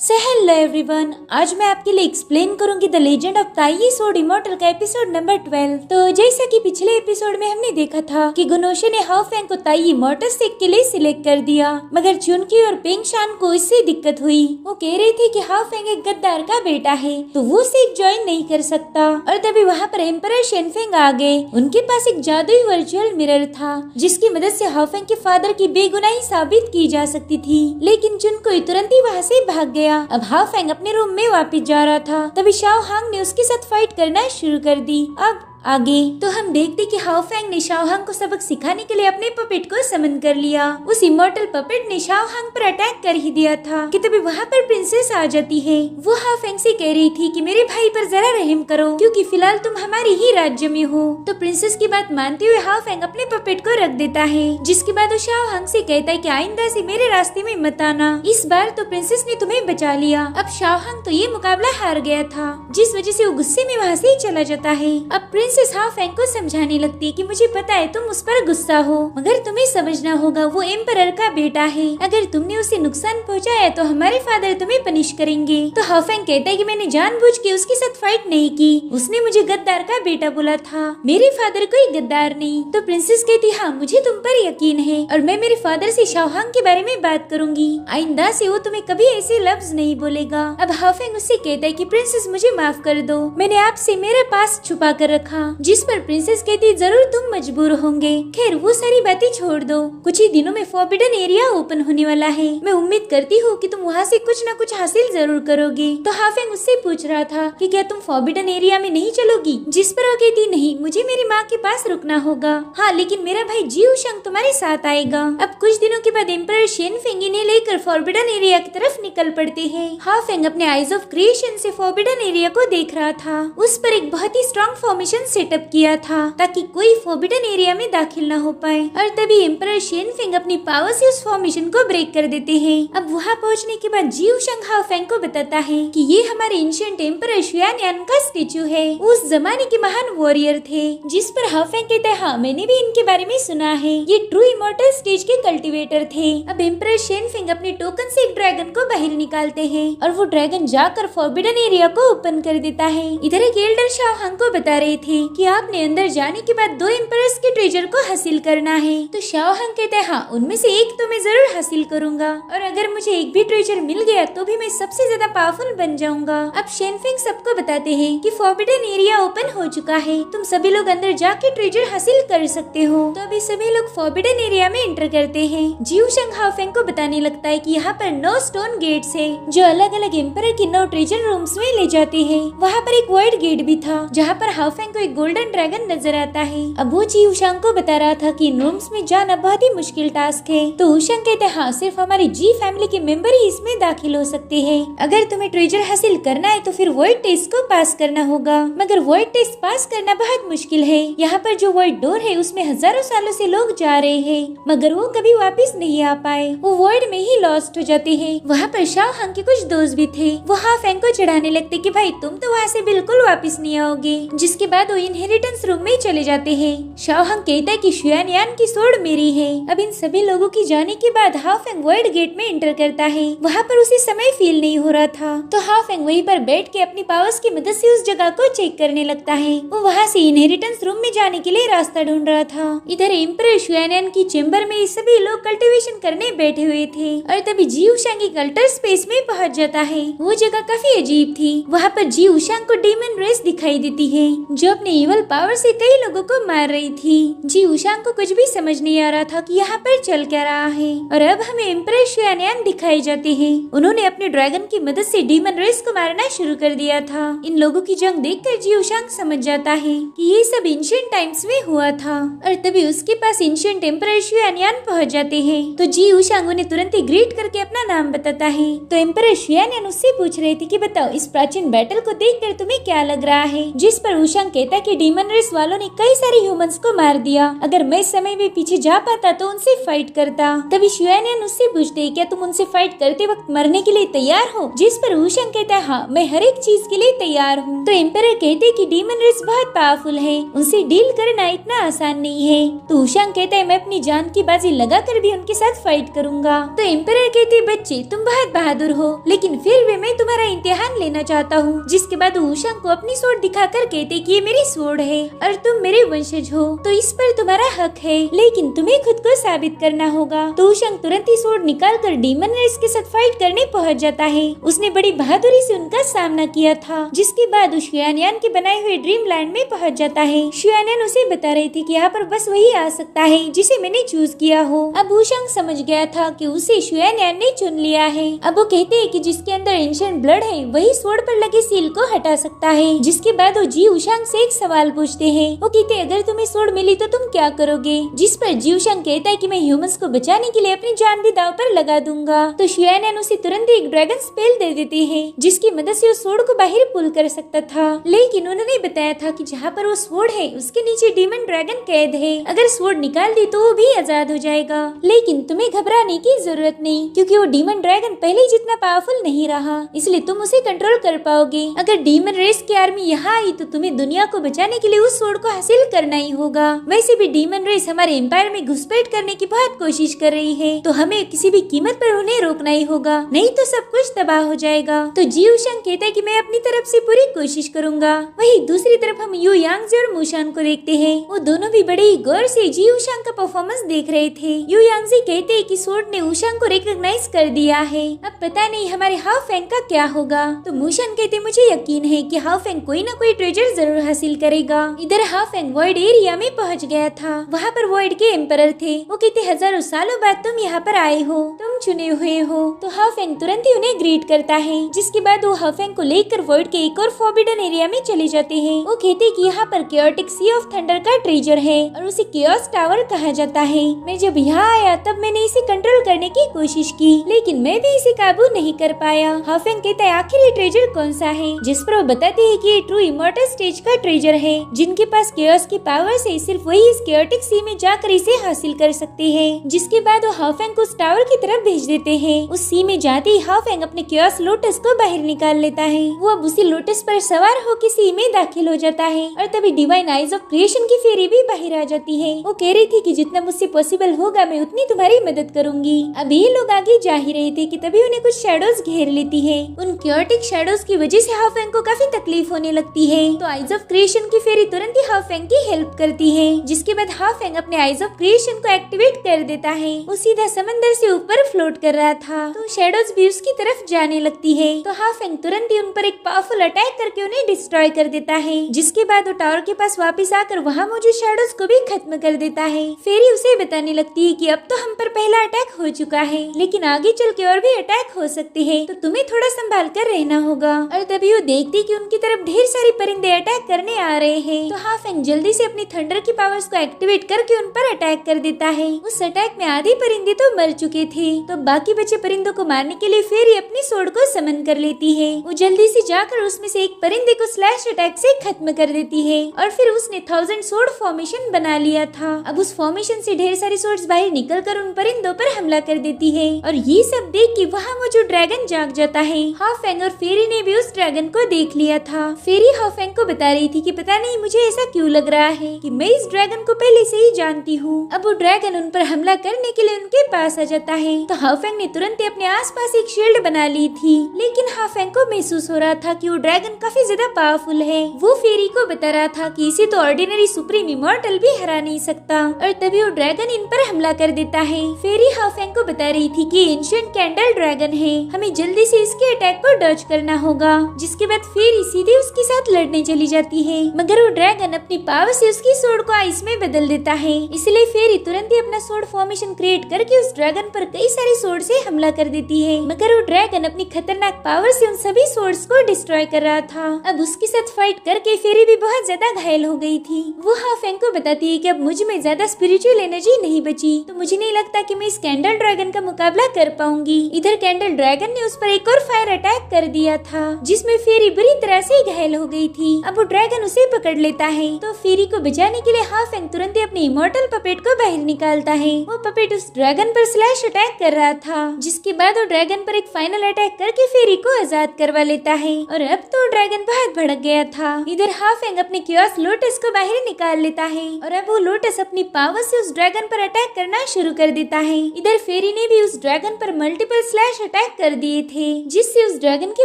So hello everyone, आज मैं आपके लिए एक्सप्लेन करूंगी द लेजेंड ऑफ ताई सोड इमॉर्टल का एपिसोड नंबर 12। तो जैसा कि पिछले एपिसोड में हमने देखा था कि गुनोशे ने हाउ फेंग को ताई इमॉर्टल सेक के लिए सिलेक्ट कर दिया, मगर चुनकी और पेंग शान को इससे दिक्कत हुई। वो कह रही थी कि हाउ फेंग एक गद्दार का बेटा है तो वो सेक ज्वाइन नहीं कर सकता। और तभी वहाँ पर एम्परर शेनफेंग आ गए। उनके पास एक जादुई वर्चुअल मिरर था जिसकी मदद से हाउ फेंग के फादर की बेगुनाही साबित की जा सकती थी, लेकिन चुनकुई तुरंत ही वहाँ से भाग गया। अब हाउ फेंग अपने रूम में वापस जा रहा था, तभी शाओ हांग ने उसके साथ फाइट करना शुरू कर दी। अब आगे तो हम देखते कि हाउ फेंग ने शाओ हांग को सबक सिखाने के लिए अपने पपेट को समन कर लिया। उस इमॉर्टल पपेट ने शाओ हांग पर अटैक कर ही दिया था कि तभी वहाँ पर प्रिंसेस आ जाती है। वो हाउ फेंग से कह रही थी कि मेरे भाई पर जरा रहम करो क्योंकि फिलहाल तुम हमारी ही राज्य में हो। तो प्रिंसेस की बात मानते हुए हाउ फेंग अपने पपेट को रख देता है, जिसके बाद वो शाओ हांग से कहता है कि आइंदा से मेरे रास्ते में मत आना। इस बार तो प्रिंसेस ने तुम्हें बचा लिया। अब शाओ हांग तो ये मुकाबला हार गया था, जिस वजह से वो गुस्से में वहाँ से चला जाता है। अब प्रिंसेस हाउ फेंग को समझाने लगती है कि मुझे पता है तुम उस पर गुस्सा हो, मगर तुम्हें समझना होगा वो एम्परर का बेटा है। अगर तुमने उसे नुकसान पहुंचाया तो हमारे फादर तुम्हें पनिश करेंगे। तो हाउ फेंग कहता है कि मैंने जानबूझ के उसके साथ फाइट नहीं की, उसने मुझे गद्दार का बेटा बोला था, मेरे फादर कोई गद्दार नहीं। तो प्रिंसेस कहती हाँ मुझे तुम पर यकीन है और मैं मेरे फादर से शाओ हांग के बारे में बात करूंगी, आइंदा से वो तुम्हें कभी ऐसे लफ्ज नहीं बोलेगा। अब हाउ फेंग उससे कहता है कि प्रिंसेस मुझे माफ कर दो, मैंने आपसे मेरा पास छुपा कर रखा। जिस पर प्रिंसेस कहती जरूर तुम मजबूर होंगे। खैर वो सारी बातें छोड़ दो, कुछ ही दिनों में फॉरबिडन एरिया ओपन होने वाला है। मैं उम्मीद करती हूँ कि तुम वहाँ से कुछ न कुछ हासिल जरूर करोगे। तो हाउ फेंग उससे पूछ रहा था कि क्या तुम फॉरबिडन एरिया में नहीं चलोगी, जिस पर वो कहती नहीं मुझे मेरी माँ के पास रुकना होगा। हाँ लेकिन मेरा भाई जी वुशंग तुम्हारे साथ आएगा। अब कुछ दिनों के बाद एम्परर शेनफेंग इन्हें लेकर फॉरबिडन एरिया की तरफ निकल पड़ते हैं। हाउ फेंग अपने आइज ऑफ क्रिएशन से फॉरबिडन एरिया को देख रहा था। उस पर एक बहुत ही स्ट्रॉन्ग फॉर्मेशन सेटअप किया था ताकि कोई फॉरबिडन एरिया में दाखिल न हो पाए। और तभी एम्परर शेनफेंग अपनी पावर से उस फॉर्मेशन को ब्रेक कर देते हैं। अब वहाँ पहुँचने के बाद जी वुशंग हाउ फेंग को बताता है कि ये हमारे एंशिएंट एम्परर शुआनयान का स्टेचू है। उस जमाने के महान वॉरियर थे। जिस पर हाउ फेंग कहता है हाँ मैंने भी इनके बारे में सुना है, ये ट्रू इमॉर्टल स्टेज के कल्टिवेटर थे। अब एम्परर शेनफेंग अपने टोकन से एक ड्रैगन को बाहर निकालते हैं और वो ड्रैगन जाकर फॉरबिडन एरिया को ओपन कर देता है। इधर एक एल्डर शाओ हांग को बता रहे थे कि आपने अंदर जाने के बाद 2 एम्परर्स के ट्रेजर को हासिल करना है। तो शाओ हांग कहता है हाँ उनमें से एक तो मैं जरूर हासिल करूंगा और अगर मुझे एक भी ट्रेजर मिल गया तो भी मैं सबसे ज्यादा पावरफुल बन जाऊंगा। अब शेनफेंग सबको बताते हैं कि फॉरबिडन एरिया ओपन हो चुका है, तुम सभी लोग अंदर जाके ट्रेजर हासिल कर सकते हो। तो अभी सभी लोग फॉरबिडन एरिया में एंटर करते हैं। जी वुशंग हाउ फेंग को बताने लगता है कि यहाँ पर 9 स्टोन गेट्स है जो अलग अलग एम्परर के 9 ट्रेजर रूम्स में ले जाते हैं। वहाँ पर एक वाइड गेट भी था जहाँ पर हाउ फेंग को एक गोल्डन ड्रैगन नजर आता है। अब वो जी वुशंग को बता रहा था कि इन रूम्स में जाना बहुत ही मुश्किल टास्क है। तो वुशंग कहते हैं हाँ सिर्फ हमारी जी फैमिली के मेंबर ही इसमें दाखिल हो सकते हैं। अगर तुम्हें ट्रेजर हासिल करना है तो फिर वॉइड टेस्ट को पास करना होगा, मगर वॉइड टेस्ट पास करना बहुत मुश्किल है। यहाँ पर जो वॉइड डोर है उसमें हजारों सालों से लोग जा रहे हैं, मगर वो कभी वापस नहीं आ पाए, वो वॉइड में ही लॉस्ट हो जाते हैं। वहाँ पर शाओ हांग के कुछ दोस्त भी थे। वो हाउ फेंग को चढ़ाने लगते कि भाई तुम तो वहाँ से बिल्कुल वापस नहीं आओगे। जिसके बाद वो इनहेरिटेंस रूम में चले जाते हैं। शाओ हांग कहता है कि शुआनयान की सोड मेरी है। अब इन सभी लोगों की जाने के बाद हाउ फेंग वाइड गेट में एंटर करता है। वहाँ पर उसे समय फील नहीं हो रहा था, तो हाउ फेंग वहीं पर बैठ के अपनी पावर्स की मदद से उस जगह को चेक करने लगता है। वो वहाँ से इनहेरिटेंस रूम में जाने के लिए रास्ता ढूंढ रहा था। इधर एम्परर शुआनयान की चेम्बर में सभी लोग कल्टिवेशन करने बैठे हुए थे और तभी जी वुशंग एक अल्टर स्पेस में पहुँच जाता है। वो जगह काफी अजीब थी। वहाँ पर जी वुशंग को डीमन रेस दिखाई देती है जो अपने इवल पावर से कई लोगों को मार रही थी। जी वुशंग को कुछ भी समझ नहीं आ रहा था कि यहाँ पर चल क्या रहा है। और अब हमें एम्परर शुआनयान दिखाई जाते हैं। उन्होंने अपने ड्रैगन की मदद से डीमन रेस को मारना शुरू कर दिया था। इन लोगों की जंग देखकर जी वुशंग समझ जाता है कि ये सब एंशिएंट टाइम्स में हुआ था। और तभी उसके पास एंशिएंट एम्परर शुआनयान पहुँच जाते हैं। तो जी वुशंग उन्हें तुरंत ही ग्रीट करके अपना नाम बताता है। तो एम्परर शुआनयान उससे पूछ रहे थे कि बताओ इस प्राचीन बैटल को देखकर तुम्हें क्या लग रहा है। जिस पर वुशंग कहता कहता कि डीमन रेस वालों ने कई सारे ह्यूमंस को मार दिया, अगर मैं समय में पीछे जा पाता तो उनसे फाइट करता। तभी शुयानियन उससे पूछते क्या तुम उनसे फाइट करते वक्त मरने के लिए तैयार हो? जिस पर वूशंग कहता है हाँ, मैं हर एक चीज के लिए तैयार हूँ। तो एम्परर कहते कि डीमन रेस बहुत पावरफुल है, उनसे डील करना इतना आसान नहीं है। तो वूशंग कहता है मैं अपनी जान की बाजी लगाकर भी उनके साथ फाइट करूंगा। तो एम्परर कहते बच्चे तुम बहुत बहादुर हो, लेकिन फिर भी मैं तुम्हारा इम्तिहान लेना चाहता हूँ। जिसके बाद वूशंग को अपनी स्वॉर्ड दिखाकर कहते कि ये मेरी स्वॉर्ड है और तुम मेरे वंशज हो, तो इस पर तुम्हारा हक है, लेकिन तुम्हें खुद को साबित करना होगा। तो वूशंग तुरंत ही स्वॉर्ड निकालकर डीमन रेस के साथ फाइट करने पहुंच जाता है। उसने बड़ी बहादुरी से उनका सामना किया था। जिसके बाद वो शुयानियन के बनाए हुए ड्रीम लैंड में पहुंच जाता है। शुयानियन उसे बता रही थी कि यहाँ पर बस वही आ सकता है जिसे मैंने चूज किया हो। अब वूशंग समझ गया था कि उसे शुयानियन ने चुन लिया है। अब वो कहते हैं कि जिसके अंदर एंशिएंट ब्लड है वही स्वॉर्ड पर लगे सील को हटा सकता है। जिसके बाद वो जी वूशंग से एक सवाल पूछते हैं। वो कहते अगर तुम्हें स्वॉर्ड मिली तो तुम क्या करोगे? जिस पर जी वूशंग कहता है कि मैं ह्यूमंस को बचाने के लिए अपनी जान भी दांव पर लगा दूंगा। तो शुयानियन उसे तुरंत एक ड्रैगन स्पेल दे देते हैं, जिसकी मदद से वो स्वॉर्ड को बाहर पुल कर सकता था। लेकिन उन्होंने बताया था कि जहाँ पर वो स्वॉर्ड है उसके नीचे डीमन ड्रैगन कैद है, अगर स्वॉर्ड निकाल दी तो वो भी आजाद हो जाएगा। लेकिन तुम्हें घबराने की जरूरत नहीं, क्योंकि वो डीमन ड्रैगन पहले जितना पावरफुल नहीं रहा, इसलिए तुम उसे कंट्रोल कर पाओगे। अगर डीमन रेस की आर्मी यहाँ आई तो तुम्हें दुनिया को बचाने के लिए उस स्वॉर्ड को हासिल करना ही होगा। वैसे भी डीमन रेस हमारे एम्पायर में घुसपैठ करने की बहुत कोशिश कर रही है, तो हमें किसी भी कीमत पर उन्हें रोकना ही होगा, नहीं तो सब कुछ तबाह हो जाएगा। तो जी वूशंग कहता है कि मैं अपनी तरफ से पूरी कोशिश करूंगा। वही दूसरी तरफ हम यू यांगजी और मूशान को देखते हैं। वो दोनों भी बड़े ही गौर से जी वूशंग का परफॉर्मेंस देख रहे थे। यू यांगजी कहते हैं कि स्वॉर्ड ने वूशंग को रिकॉग्नाइज कर दिया है, अब पता नहीं हमारे हाउ फेंग का क्या होगा। तो मूशान कहते मुझे यकीन है कि हाउ फेंग कोई न कोई ट्रेजर जरूर हासिल करेगा। इधर हाउ फेंग वॉइड एरिया में पहुंच गया था। वहाँ पर वॉइड के एम्परर थे। वो कहते हजारों सालों बाद तुम यहाँ पर आए हो, तुम चुने हुए हो। तो हाउ फेंग तुरंत ही उन्हें ग्रीट करता है। जिसके बाद वो हाउ फेंग को लेकर वॉइड के एक और फॉरबिडन एरिया में चले जाते हैं। वो कहते कि यहाँ पर केओटिक सी ऑफ थंडर का ट्रेजर है और उसे केओस टावर कहा जाता है। मैं जब यहाँ आया तब मैंने इसे कंट्रोल करने की कोशिश की, लेकिन मैं भी इसे काबू नहीं कर पाया। हाउ फेंग कहता है आखिर ये ट्रेजर कौन सा है? जिस पर वो बताते हैं कि ये ट्रू इमॉर्टल स्टेज का ट्रेजर है, जिनके पास केओस की पावर से सिर्फ वही इस केओटिक सी में जाकर इसे हासिल कर सकते हैं। जिसके बाद वो हाउ फेंग को उस टावर की तरफ भेज देते हैं। उस सी में जाते ही हाउ फेंग अपने केओस लोटस को बाहर निकाल लेता है। वो अब उसी लोटस पर सवार होकर सी में दाखिल हो जाता है और तभी डिवाइन आइज ऑफ क्रिएशन की फेरी भी बाहर आ जाती है। वो कह रही थी कि जितना मुझसे पॉसिबल होगा मैं उतनी तुम्हारी मदद करूंगी। अब ये लोग आगे जा ही रहे थे कि तभी उन्हें कुछ शैडोज घेर लेती है। उन केओटिक शैडोज की वजह से हाउ फेंग को काफी तकलीफ होने लगती है। तो आइज ऑफ क्रिएशन की फेरी तुरंत ही हाउ फेंग की हेल्प करती है। जिसके बाद हाउ फेंग अपने आइज ऑफ क्रिएशन को एक्टिवेट कर देता है। वो सीधा समंदर से ऊपर फ्लोट कर रहा था, तो शैडोज भी उसकी तरफ जाने लगती है। तो हाउ फेंग तुरंत ही उन पर एक पावरफुल अटैक करके उन्हें डिस्ट्रॉय कर देता है। जिसके बाद वो टावर के पास वापस आकर वहाँ मौजूद शैडोज को भी खत्म कर देता है। फेरी उसे बताने लगती है कि अब तो हम पर पहला अटैक हो चुका है, लेकिन आगे चल के और भी अटैक हो सकते हैं, तो तुम्हें थोड़ा संभाल कर रहना होगा। और तभी वो देखती कि उनकी तरफ ढेर सारे परिंदे अटैक करने आ रहे हैं। तो हाउ फेंग जल्दी से अपनी थंडर की पावर्स को एक्टिवेट करके उन पर अटैक कर देता है। उस अटैक में आधे परिंदे तो मर चुके थे, तो बाकी बचे परिंदों को मारने के लिए फेरी अपनी स्वॉर्ड को समन कर लेती है। वो जल्दी से जाकर उसमें से एक परिंदे को स्लैश अटैक से खत्म कर देती है और फिर उसने 1000 स्वॉर्ड फॉर्मेशन बना लिया था। अब उस फॉर्मेशन से ढेर सारी स्वॉर्ड्स बाहर निकलकर उन परिंदों पर हमला कर देती है। और ये सब देख के वहाँ वो जो ड्रैगन जाग जाता है। हाउ फेंग और फेरी ने भी उस ड्रैगन को देख लिया था। फेरी हाउ फेंग को बता रही थी कि पता नहीं मुझे ऐसा क्यों लग रहा है कि मैं इस ड्रैगन को पहले से ही जानती हूँ। अब वो ड्रैगन उन पर हमला करने के लिए उनके पास आ जाता है। तो हाउ फेंग ने तुरंत ही अपने आसपास एक शील्ड बना ली थी, लेकिन हाउ फेंग को महसूस हो रहा था कि वो ड्रैगन काफी ज्यादा पावरफुल है। वो फेरी को बता रहा था कि इसे तो ऑर्डिनरी सुप्रीम इमॉर्टल भी हरा नहीं सकता। और तभी वो ड्रैगन इन पर हमला कर देता है। फेरी हाउ फेंग को बता रही थी कि एंशिएंट कैंडल ड्रैगन है, हमें जल्दी से इसके अटैक को डॉज करना होगा। जिसके बाद फेरी सीधे उसके साथ लड़ने चली जाती है, मगर वो ड्रैगन अपनी पावर से उसकी स्वॉर्ड को आइस में बदल देता है। इसलिए फेरी तुरंत ही अपना स्वॉर्ड फॉर्मेशन क्रिएट करके उस ड्रैगन पर कई सारी स्वॉर्ड से हमला कर देती है, मगर वो ड्रैगन अपनी खतरनाक पावर से उन सभी स्वॉर्ड्स को डिस्ट्रॉय कर रहा था। अब उसके साथ फाइट करके फेरी भी बहुत ज्यादा घायल हो गई थी। वो हाउ फेंग को बताती है कि अब मुझ में ज्यादा स्पिरिचुअल एनर्जी नहीं बची, तो मुझे नहीं लगता कि मैं इस कैंडल ड्रैगन का मुकाबला कर पाऊंगी। इधर कैंडल ड्रैगन ने उस पर एक और फायर अटैक कर दिया था, जिसमें फेरी बुरी तरह से घायल हो गई थी। अब वो ड्रैगन ड्रैगन उसे पकड़ लेता है। तो फेरी को बचाने के लिए हाफेंग तुरंत ही अपने इमोर्टल पपेट को बाहर निकालता है। वो पपेट उस ड्रैगन पर स्लैश अटैक कर रहा था, जिसके बाद वो ड्रैगन पर एक फाइनल अटैक करके फेरी को आजाद करवा लेता है। और अब तो ड्रैगन बहुत भड़क गया था। इधर हाफेंग अपने क्योस लोटस को बाहर निकाल लेता है और अब वो लोटस अपनी पावर से उस ड्रैगन पर अटैक करना शुरू कर देता है। इधर फेरी ने भी उस ड्रैगन पर मल्टीपल स्लैश अटैक कर दिए थे, जिससे उस ड्रैगन की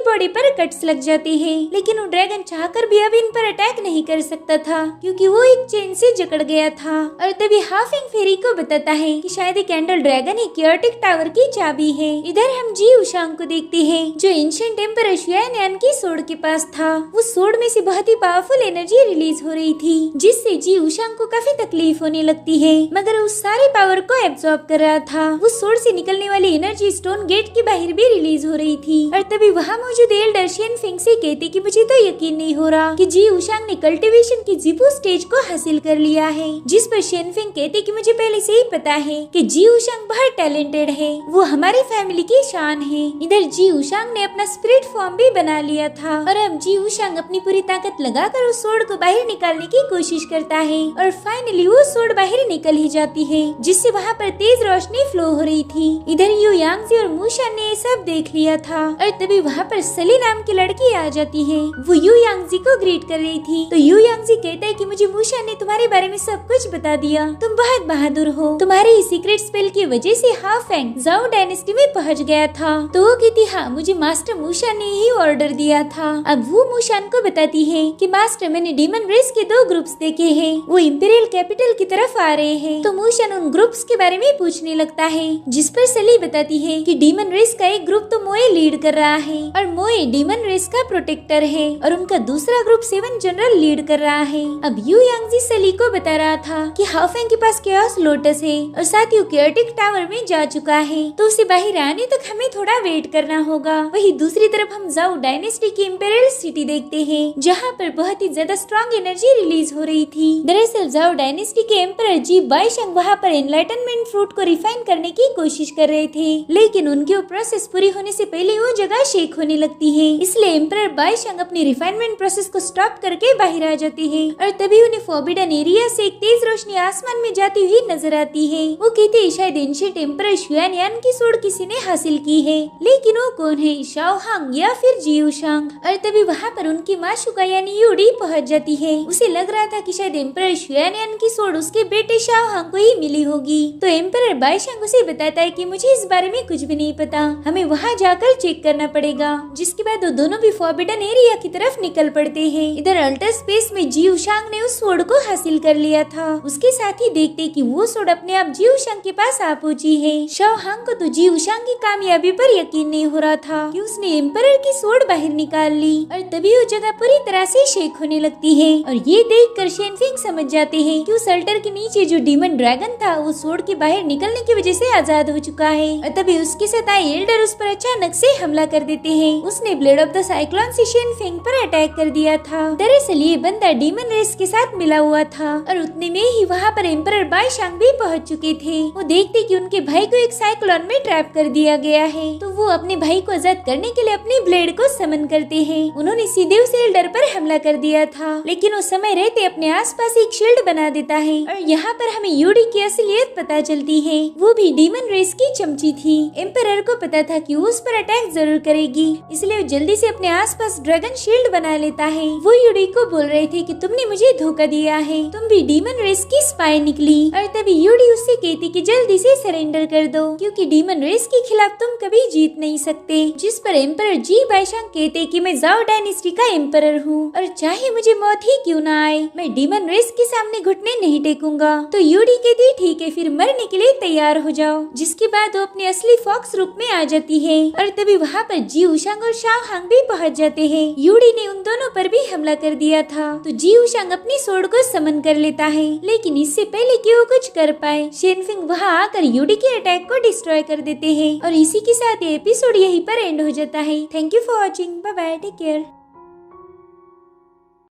बॉडी पर कट्स लग जाते हैं। लेकिन वो ड्रैगन चाहकर भी अब इन पर अटैक नहीं कर सकता था, क्योंकि वो एक चेन से जकड़ गया था। और तभी हाफेंग फेरी को बताता है कि शायद एक कैंडल ड्रैगन ही क्योटिक टावर की चाबी है। इधर हम जी उशांग को देखते हैं, जो एंशिएंट एम्परर शुआनयान की सोड के पास था। उस सोड में से बहुत ही पावरफुल एनर्जी रिलीज हो रही थी, जिससे जी उशांग को काफी तकलीफ होने लगती है, मगर उस सारे पावर को एब्सॉर्ब कर रहा था। उस सोड से निकलने वाली एनर्जी स्टोन गेट के बाहर भी रिलीज हो रही थी। और तभी वहाँ मौजूद एल्डर शेनफिंग से कहते कि मुझे तो यकीन नहीं हो रहा कि जी उशांग ने कल्टीवेशन की जिपू स्टेज को हासिल कर लिया है। जिस पर शेनफिंग कहते कि मुझे पहले से ही पता है कि जी उशांग बहुत टैलेंटेड है, वो हमारी फैमिली की शान है। इधर जी उशांग ने अपना स्पिरिट फॉर्म भी बना लिया था और अब जी उशांग अपनी पूरी ताकत लगाकर उस सोड को बाहर निकालने की कोशिश करता है और फाइनली वो सोड बाहर निकल ही जाती है, जिससे वहाँ पर तेज रोशनी फ्लो हो रही थी। इधर यू यांगजी और मूशान ने ये सब देख लिया था और तभी वहाँ पर सली नाम की लड़की आ जाती है। वो यू यांगजी को ग्रीट कर रही थी। तो यू यांगजी कहता है कि मुझे मूशान ने तुम्हारे बारे में सब कुछ बता दिया, तुम बहुत बहादुर हो। तुम्हारे सीक्रेट स्पेल की वजह से हाफेंग जाओ डायनेस्टी में पहुंच गया था। तो वो कहती हाँ, मुझे मास्टर मूशान ने ही ऑर्डर दिया था। अब वो मूशान को बताती है कि मास्टर, मैंने डीमन रेस के 2 ग्रुप्स देखे हैं, वो इंपीरियल कैपिटल की तरफ आ रहे हैं। तो मूशान उन ग्रुप्स के बारे में पूछने लगता है, जिस पर सली बताती है कि डीमन रेस का एक ग्रुप तो मोए लीड कर रहा है और मोए डीमन रेस का प्रोटेक्टर है और उनका दूसरा ग्रुप 7 जनरल लीड कर रहा है। अब यू यांगजी सली को बता रहा था कि हाफेंग के पास क्योस लोटस है और साथ ही क्योटिक टावर में जा चुका है, तो उसे बाहर आने तक हमें थोड़ा वेट करना होगा। वही दूसरी तरफ हम जाओ डायनेस्टी की इंपीरियल सिटी देखते हैं, जहाँ पर बहुत ही ज्यादा स्ट्रॉन्ग एनर्जी रिलीज हो रही थी। दरअसल जाओ डायनेस्टी के एम्परर जी बाइशंग वहाँ पर एनलाइटनमेंट फ्रूट को रिफाइन करने की कोशिश कर रहे थे, लेकिन उनकी वो प्रोसेस पूरी होने से पहले वो जगह शेक होने लगती है। इसलिए एम्परर बाइशंग अपनी रिफाइनमेंट प्रोसेस को स्टॉप करके बाहर आ जाते हैं और तभी उन्हें फॉरबिडन एरिया से एक तेज रोशनी आसमान में जाती हुई नजर आती है। वो कहते हैं शायद एंशिएंट एम्परर शुआनयान की सोड किसी ने हासिल की है, लेकिन वो कौन है, शाओहांग या फिर जी उशांग। और तभी वहाँ पर उनकी माँ शुका यानी यूडी पहुँच जाती है। उसे लग रहा था कि शायद एम्परर शुआनयान की सोड उसके बेटे शाओहांग को ही मिली होगी। तो एम्परर बाइशंग उसे बताता है कि मुझे इस बारे में कुछ भी नहीं पता, हमें वहाँ जाकर चेक करना पड़ेगा। जिसके बाद वो दोनों भी फॉरबिडन एरिया की तरफ निकल पड़ते हैं। इधर अल्टर स्पेस में जी उशांग ने उस सोड को हासिल कर लिया था। उसके साथ ही देखते कि वो सोड अपने आप जी उशांग के पास आ पहुंची है। शाओहांग को तो जी उशांग की कामयाबी पर यकीन नहीं हो रहा था कि उसने एम्परर की सोड बाहर निकाल ली और तभी वो जगह पूरी तरह से शेक होने लगती है। और ये देखकर शेनफिंग समझ जाते हैं कि उस अल्टर के नीचे जो डीमन ड्रैगन था वो सोड के बाहर निकलने की वजह से आजाद हो चुका है। और तभी उसके साथ आए एल्डर उस पर अचानक से हमला कर देते हैं। उसने ब्लेड ऑफ द साइक्लोन से शेनफिंग पर अटैक कर दिया था। दरअसल ये बंदा डीमन रेस के साथ मिला हुआ था और उतने में ही वहाँ पर एम्परर बाइशंग भी पहुँच चुके थे। वो देखते कि उनके भाई को एक साइक्लोन में ट्रैप कर दिया गया है, तो वो अपने भाई को आजाद करने के लिए अपनी ब्लेड को समन करते हैं। उन्होंने सीधे उस एल्डर पर हमला कर दिया था, लेकिन वो समय रहते अपने आसपास एक शील्ड बना देता है और यहाँ पर हमें यूडी की असलियत पता चलती है। वो भी डीमन रेस की चमची थी। एम्परर को पता था कि वो उस पर अटैक जरूर करेगी, इसलिए वो जल्दी से अपने आसपास ड्रैगन शील्ड बना लेता है। वो यूडी को बोल रहे थे कि तुमने मुझे धोखा दिया है, तुम भी डीमन रेस की स्पाई निकली। और तभी यूडी उससे कहती कि जल्दी से सरेंडर कर दो, क्योंकि डीमन रेस के खिलाफ तुम कभी जीत नहीं सकते। जिस पर एम्परर जी बाइशंग कहते कि मैं जाओ डायनेस्टी का एम्परर हूँ और चाहे मुझे मौत ही क्यों ना आए, मैं डीमन रेस के सामने घुटने नहीं टेकूंगा। तो यूडी कहती ठीक है, फिर मरने के लिए तैयार हो जाओ। जिसके बाद वो अपने असली फॉक्स रूप में आ जाती है और तभी वहाँ पर जी उशांग और शाओहांग भी पहुँच जाते हैं। यूडी ने उन दोनों पर भी हमला कर दिया था, तो जी उशांग अपनी सोड को समन कर लेता है, लेकिन इससे पहले कि वो कुछ कर पाए शेनफिंग वहाँ आकर यूडी के अटैक को डिस्ट्रॉय कर देते हैं। और इसी के साथ ये एपिसोड यहीं पर एंड हो जाता है। Thank you for watching, bye bye, take care.